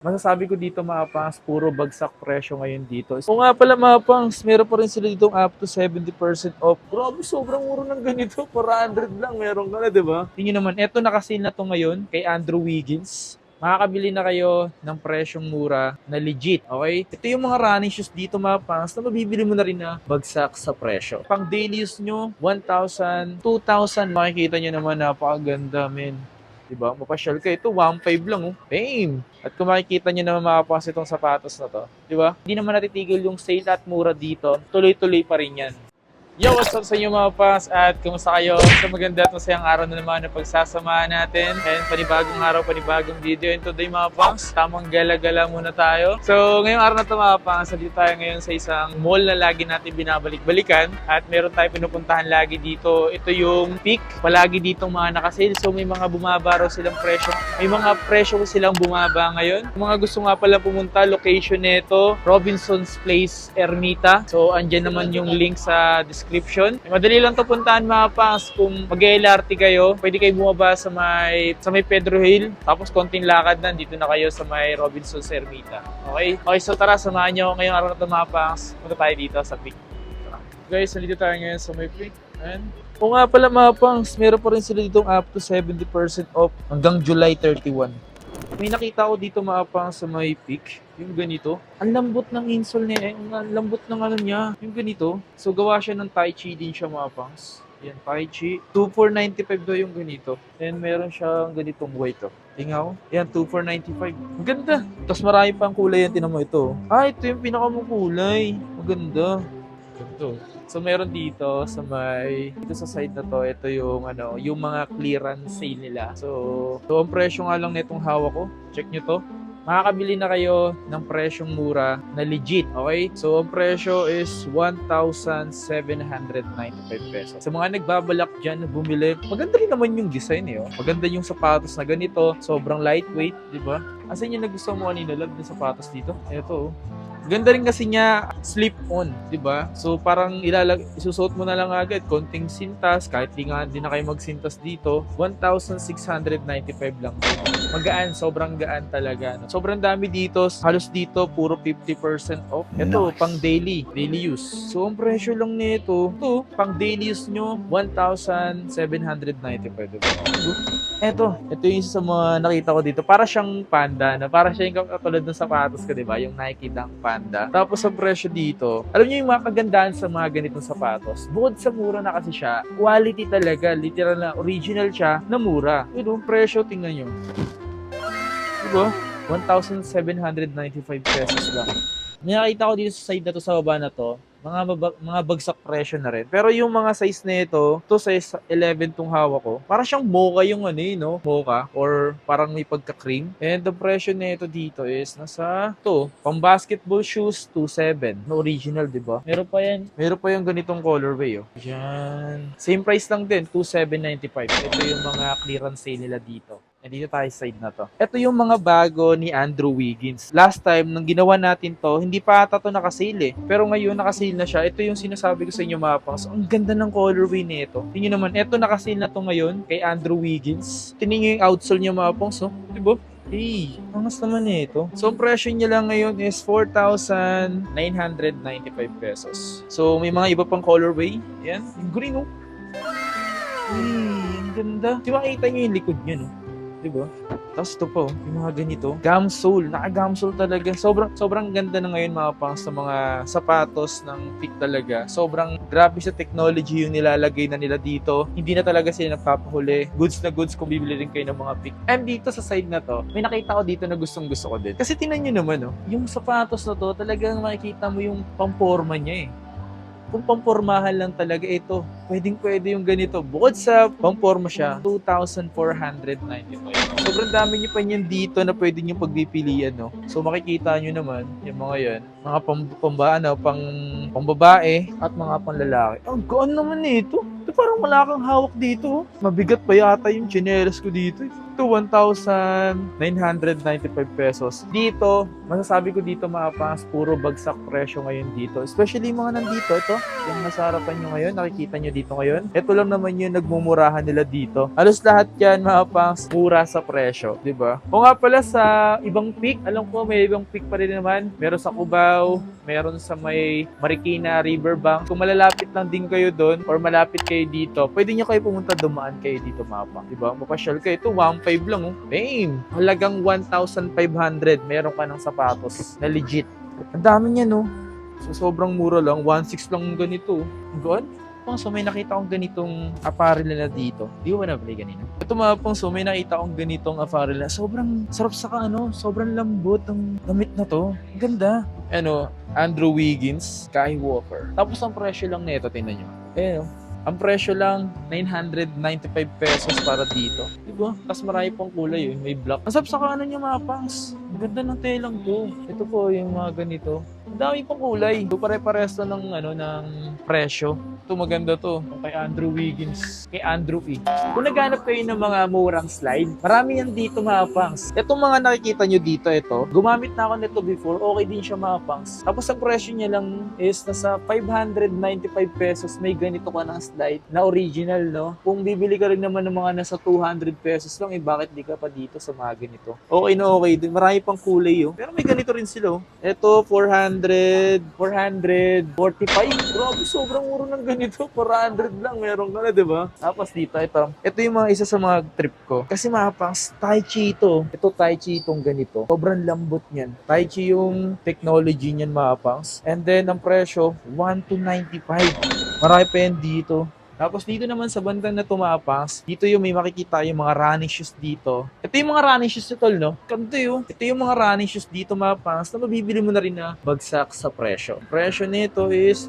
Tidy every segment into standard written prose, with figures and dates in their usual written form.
Masasabi ko dito mga pangs, puro bagsak presyo ngayon dito. O nga pala mga pangs, meron pa rin sila ditong up to 70% off. Grabe, sobrang mura ng ganito. 400 lang, meron ka na, di ba? Tingnan naman, eto nakasil na to ngayon kay Andrew Wiggins. Makakabili na kayo ng presyong mura na legit, okay? Ito yung mga running shoes dito mga pangs na mabibili mo na rin na bagsak sa presyo. Pang daily use nyo, 1,000, 2,000. Makikita nyo naman, napakaganda, men. Diba? Mapasyal ka. Ito, 1.5 lang, oh. Bam! At kung makikita nyo naman makapas itong sapatos na to, diba? Hindi naman natitigil yung sale at mura dito. Tuloy-tuloy pa rin yan. Yo, what's up sa inyo mga pas? At kumusta kayo? Sa maganda at masayang araw na naman na pagsasamahan natin. And panibagong araw, panibagong video. And today mga pas, tamang gala-gala muna tayo. So ngayong araw na ito mga pas, dito tayo ngayon sa isang mall na lagi natin binabalik-balikan. At meron tayo pinupuntahan lagi dito. Ito yung Peak. Palagi ditong mga nakasale. So may mga bumaba raw silang presyo. May mga presyo silang bumaba ngayon. Kung mga gusto nga pala pumunta, location nito, Robinson's Place, Ermita. So andyan naman yung link sa description. Madali lang to puntahan mga pangs. Kung mag-LRT kayo, pwede kayo bumaba sa may Pedro Hill. Tapos konting lakad na, dito na kayo sa may Robinson's Ermita. Okay? Okay, so tara, samahan nyo ngayong araw na ito mga pangs. Punta tayo dito sa Peak. Tara. Guys, nandito tayo ngayon sa may Peak. And o nga pala mga pangs, meron pa rin sila ditong up to 70% off hanggang July 31. May nakita ko dito mga pangs sa may Peak. Yung ganito. Ang lambot ng insole niya. Ang lambot ng ano niya. Yung ganito. So, gawa siya ng Tai Chi din siya mga pangs. Yan, Tai Chi. 2,495 daw yung ganito. And meron siyang ganitong white. Oh. Tingnan ko. Yan, 2,495. Maganda. Tapos marami pang kulay yan. Tinan mo ito. Ah, ito yung pinakamukulay. Maganda. Ganito. So, meron dito sa dito sa side na to, ito yung yung mga clearance sale nila. So ang presyo nga lang nitong hawak ko. Check nyo to. Makakabili na kayo ng presyong mura na legit, okay? So, ang presyo is 1,795 pesos. Sa mga nagbabalak dyan na bumili, maganda rin naman yung design eh. Oh. Maganda yung sapatos na ganito. Sobrang lightweight, di ba? Asan yung nagustuhan mo kanina, love, ng sapatos dito? Ito, oh. Ganda rin kasi niya slip-on, di ba? So parang isusuot mo na lang agad konting sintas, kahit di na kayo magsintas dito, 1,695 lang. Magaan, sobrang gaan talaga. No? Sobrang dami dito, halos dito puro 50% off. Ito, nice. Pang daily use. So ang presyo lang nito, ito, pang daily use nyo, 1,795, diba? Ito yung isa sa mga nakita ko dito. Para siyang panda, na para siya yung katulad ng sapatos ka, diba? Yung Nike Dunk Panda. Tapos ang presyo dito, alam niyo yung mga kagandahan sa mga ganitong sapatos. Bukod sa mura na kasi siya, quality talaga, literal na original siya na mura. Yung presyo, tingnan nyo. Diba? 1,795 pesos lang. May nakita ko dito sa side na to, sa baba na to, mga bagsak presyo na rin. Pero yung mga size na ito, size 11 tong hawak ko, parang siyang mocha yung no? Mocha, or parang may pagka-cream. And the presyo na ito dito is nasa pang basketball shoes, 2,700. No, original, diba? Meron pa yung ganitong colorway, oh. Yan. Same price lang din, 2,795. Ito yung mga clearance sale nila dito. Dito tayo side na to. Ito yung mga bago ni Andrew Wiggins. Last time, nang ginawa natin to, hindi pa ata to nakasale eh. Pero ngayon, nakasale na siya. Ito yung sinasabi ko sa inyo mga pangs. Ang ganda ng colorway nito. Tingnan naman, ito nakasale na to ngayon kay Andrew Wiggins. Tingnan yung outsole niya mga pangs, oh. Diba? Hey, angas naman ito. So, ang presyo niya lang ngayon is 4,995 pesos. So, may mga iba pang colorway. Yan, yung green, oh. Hey, ang ganda. Di ba makita niyo yung likod niya, no? Diba? Tapos ito po, yung mga ganito. Gamsole. Naka-gamsole talaga. Sobrang ganda na ngayon mga pangs sa mga sapatos ng Peak talaga. Sobrang grabe sa technology yung nilalagay na nila dito. Hindi na talaga sila nagpapahuli. Goods na goods kung bibili rin kayo ng mga Peak. And dito sa side na to, may nakita ko dito na gustong-gusto ko din. Kasi tingnan nyo naman, oh, yung sapatos na to, talagang makikita mo yung pamporma niya eh. Kung pampormahan lang talaga ito, pwedeng-pwede yung ganito. Bukod sa pamporma siya, 2,495. Sobrang dami nyo pa niyan dito na pwede nyo pagpipilian, no? So makikita nyo naman, yung mga yan, mga pambabae at mga panlalaki. Ang gaan naman nito. Ito parang wala kang hawak dito. Mabigat pa yata yung chinelas ko dito. Ito, 1,995 pesos. Dito, masasabi ko dito mga pangs, puro bagsak presyo ngayon dito. Especially yung mga nandito, ito, yung nasa harapan nyo ngayon, nakikita nyo dito ngayon. Ito lang naman yung nagmumurahan nila dito. Halos lahat yan mga pangs, mura sa presyo, di ba? O nga pala sa ibang peak, alam ko may ibang peak pa rin naman. Meron sa Cubao, meron sa may Marikina, Riverbank. Kung malalapit lang din kayo doon or malapit kayo dito, pwede nyo kayo pumunta, dumaan kayo dito mga pangs. Di ba? Mapasyal kayo. Ito, 1,500 lang. Oh. Damn! Halagang 1,500. Meron ka ng sapatos na legit. Ang dami niya, no? So, sobrang mura lang. 1,600 lang ganito. God? So, may nakita akong ganitong apparel na dito. Di ko ba na-play kanina? Ito mga pang, so may nakita akong ganitong apparel na sobrang sarap sa sobrang lambot ng damit na to. Ang ganda. Andrew Wiggins, Skywalker. Tapos ang presyo lang nito, tingnan nyo. Ang presyo lang, 995 pesos para dito. Diba? Tapos marami pang kulay May black. Ang sarap sa niya mga pangs. Ang ganda ng telang to. Ito po yung mga ganito. Ang dami pang kulay. Ito pare-pares na ng presyo. Ito maganda to. Kay Andrew Wiggins. Kay Andrew E. Kung naghanap kayo ng mga murang slide, marami yan dito mga pangs. Itong mga nakikita nyo dito, ito. Gumamit na ako nito before. Okay din siya mga pangs. Tapos ang presyo niya lang is nasa 595 pesos. May ganito ka ng slide na original, no? Kung bibili ka rin naman ng mga nasa 200 pesos lang, bakit di ka pa dito sa mga ganito? Okay na okay din. Marami pang kulay, Pero may ganito rin sila, Ito, 445. Grabe, sobrang mura ng ganito. 400 lang, meron ka na, diba? Tapos dito, ito yung mga isa sa mga trip ko. Kasi mga pangs, Tai Chi ito. Ito Tai Chi itong ganito. Sobrang lambot niyan. Tai Chi yung technology niyan mga pangs. And then, ang presyo, 1,295. Marami pa yan dito. Tapos dito naman sa bandang na tumapas, dito yung may makikita yung mga running shoes dito. Ito yung mga running shoes ito, no? Kanto yun. Ito yung mga running shoes dito mapas na mabibili mo na rin na bagsak sa presyo. Presyo nito is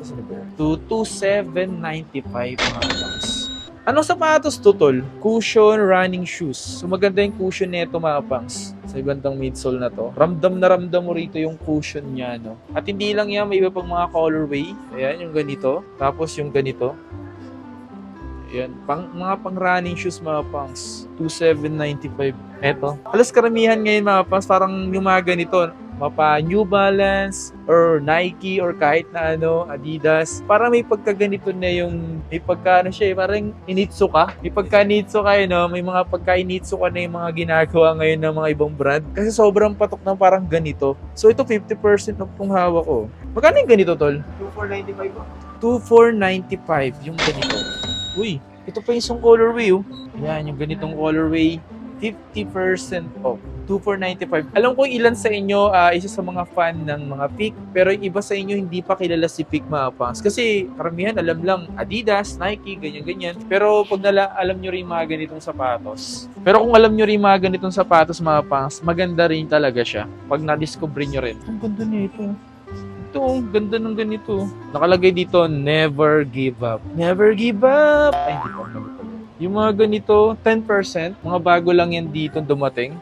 2,295 mapas. Anong sapatos to, tol? Cushion running shoes. So maganda yung cushion nito mga pangs. Sa ibandang midsole na to. Ramdam na ramdam mo rito yung cushion niya, no? At hindi lang yan, may iba pang mga colorway. Ayan, yung ganito. Tapos yung ganito. Ayan, mga pang running shoes mga pangs. 2,795. Eto. Halos karamihan ngayon mga pangs, parang yung mga ganito. Mapa New Balance or Nike or kahit na Adidas. Para may pagkaganito na yung may pagka parang initso ka. May pagka-nitso ka may mga pagka-initso ka na yung mga ginagawa ngayon ng mga ibang brand. Kasi sobrang patok ng parang ganito. So ito 50% off kung hawak ko. Magkano yung ganito, tol? 2,495 ba? 2,495 yung ganito. Uy, ito pa yung isang colorway, Yan, yung ganitong colorway. 50% off. 2,495. Alam ko ilan sa inyo, isa sa mga fan ng mga Peak, pero yung iba sa inyo hindi pa kilala si Peak mga pangs. Kasi karamihan alam lang Adidas, Nike, ganyan-ganyan. Pero pag alam nyo rin mga ganitong sapatos. Pero kung alam nyo rin mga ganitong sapatos mga pangs, maganda rin talaga siya. Pag na-discover nyo rin. Ang ganda nito. Ito, ganda ng ganito. Nakalagay dito, never give up. Never give up! Ay, hindi pa naman. Yung mga ganito, 10%. Mga bago lang yan dito dumating.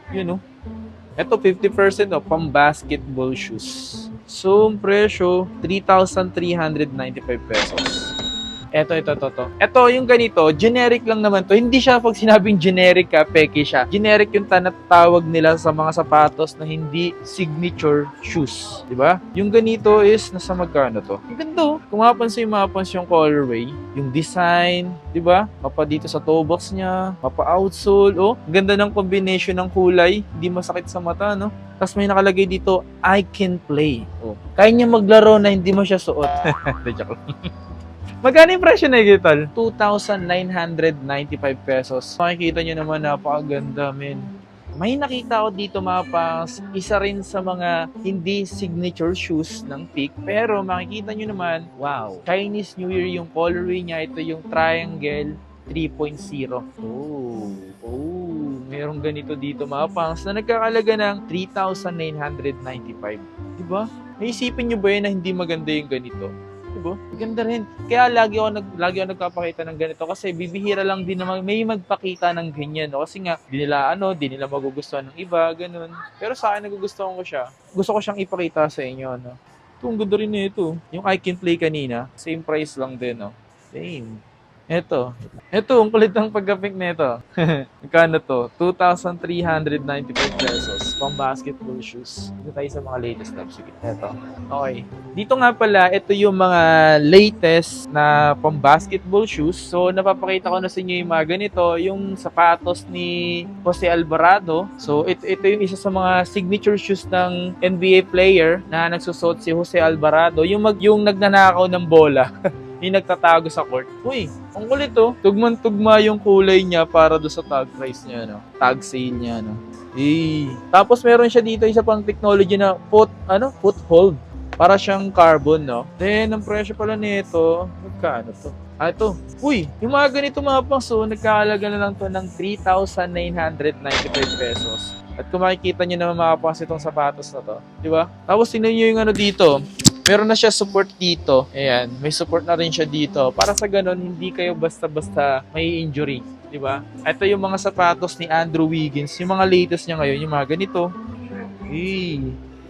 Yun, Ito, 50% pang basketball shoes. So, ang presyo, 3,395 pesos. Ito. Ito, yung ganito, generic lang naman to. Hindi siya pag sinabing generic peke siya. Generic yung tinatawag nila sa mga sapatos na hindi signature shoes. Diba? Yung ganito is, nasa magkano to? Ang ganda, Kung mapansin yung colorway, yung design, diba? Mapa dito sa toe box niya, mapa outsole, ang ganda ng combination ng kulay. Hindi masakit sa mata, no? Tapos may nakalagay dito, I can play. Kaya niya maglaro na hindi mo siya suot. Joke lang. Magkano yung presyo na ito, tol? 2,995 pesos. Makikita nyo naman, napakaganda, men. May nakita ko dito mga pangs, isa rin sa mga hindi signature shoes ng Peak. Pero makikita nyo naman, wow. Chinese New Year yung colorway niya. Ito yung Triangle 3.0. Merong ganito dito mga pangs na nagkakalaga ng 3,995. Diba? Naisipin nyo ba yun na hindi maganda yung ganito? Diba? Ganda rin. Kaya lagi ako nagpapakita ng ganito kasi bibihira lang din naman may magpakita ng ganyan. No? Kasi nga, di nila magugustuhan ng iba, ganun. Pero sa akin, nagugustuhan ko siya. Gusto ko siyang ipakita sa inyo, no? Ito, ang ganda rin ito. Yung I Can Play kanina, same price lang din, no? Same. Ito, ang kulit ng pagka-pink nito. Magkano to? 2,395 pesos. Pang basketball shoes. Dito tayo sa mga latest stuff. Sige, ito. Okay. Dito nga pala, ito yung mga latest na pang basketball shoes. So, napapakita ko na sa inyo yung mga ganito. Yung sapatos ni Jose Alvarado. So, ito yung isa sa mga signature shoes ng NBA player na nagsusot si Jose Alvarado. Yung nagnanakaw ng bola. Yung nagtatago sa court. Uy, ang kulit oh. Tugman-tugma yung kulay niya para do sa tag price niya, no? Tag sale niya, no? Tapos meron siya dito isa pang technology na foothold. Para siyang carbon, no? Then, ang presyo pala nito, magkano to? Ito. Uy, yung mga ganito mga pangso, nagkakalaga na lang to ng 3,995 pesos. At kung makikita nyo naman mga pangs itong sapatos na to, di ba? Tapos tingnan nyo yung dito. Meron na siya support dito. Ayan, may support na rin siya dito. Para sa ganun, hindi kayo basta-basta may injury. Di ba? Ito yung mga sapatos ni Andrew Wiggins. Yung mga latest niya ngayon, yung mga ganito.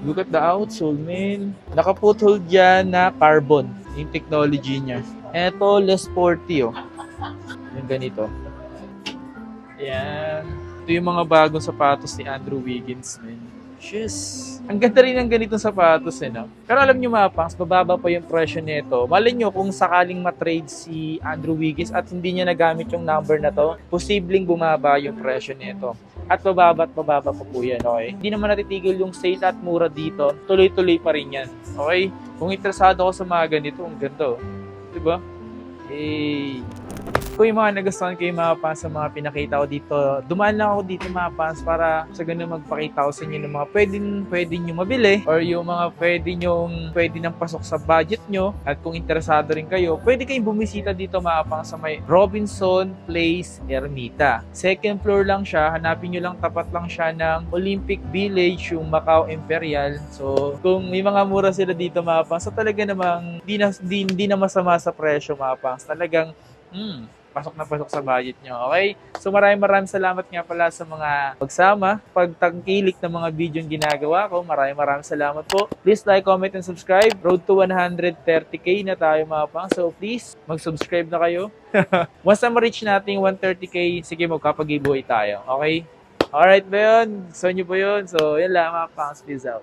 Look at the outsole, man. Naka-foothold yan na carbon. Yung technology niya. Ito, less sporty, oh. Yung ganito. Ayan. Ito yung mga bagong sapatos ni Andrew Wiggins, man. Jeez. Ang ganda rin ng ganitong sapatos, no? Pero alam nyo mga pangs, bababa pa yung presyo nito. Malay nyo kung sakaling matrade si Andrew Wiggins at hindi niya nagamit yung number na to, posibleng bumaba yung presyo nito. At bababa pa po yan, okay? Hindi naman natitigil yung sale at mura dito. Tuloy-tuloy pa rin yan, okay? Kung interesado ako sa mga ganito, ang ganda, oh. Diba? Kung yung mga nagustuhan ko yung mga fans sa mga pinakita ko dito, dumaan lang ako dito mga fans para sa ganun magpakita ko sa inyo ng mga pwede nyo mabili or yung mga pwede nang pasok sa budget nyo at kung interesado rin kayo, pwede kayong bumisita dito mga fans sa may Robinson Place, Ermita. Second floor lang siya, hanapin nyo lang, tapat lang siya ng Olympic Village, yung Macau Imperial. So, kung may mga mura sila dito mga fans, so talaga namang hindi na masama sa presyo mga fans. Talagang, pasok na pasok sa budget nyo. Okay? So maraming salamat nga pala sa mga pagsama, pagtangkilik ng mga video yung ginagawa ko. Maraming salamat po. Please like, comment, and subscribe. Road to 130k na tayo mga pang. So please, mag-subscribe na kayo. Once na ma-reach natin 130k, sige magkapag-giveaway tayo. Okay? Alright ba yun? Gusto nyo po yun? So yun lang mga pangs. Peace out.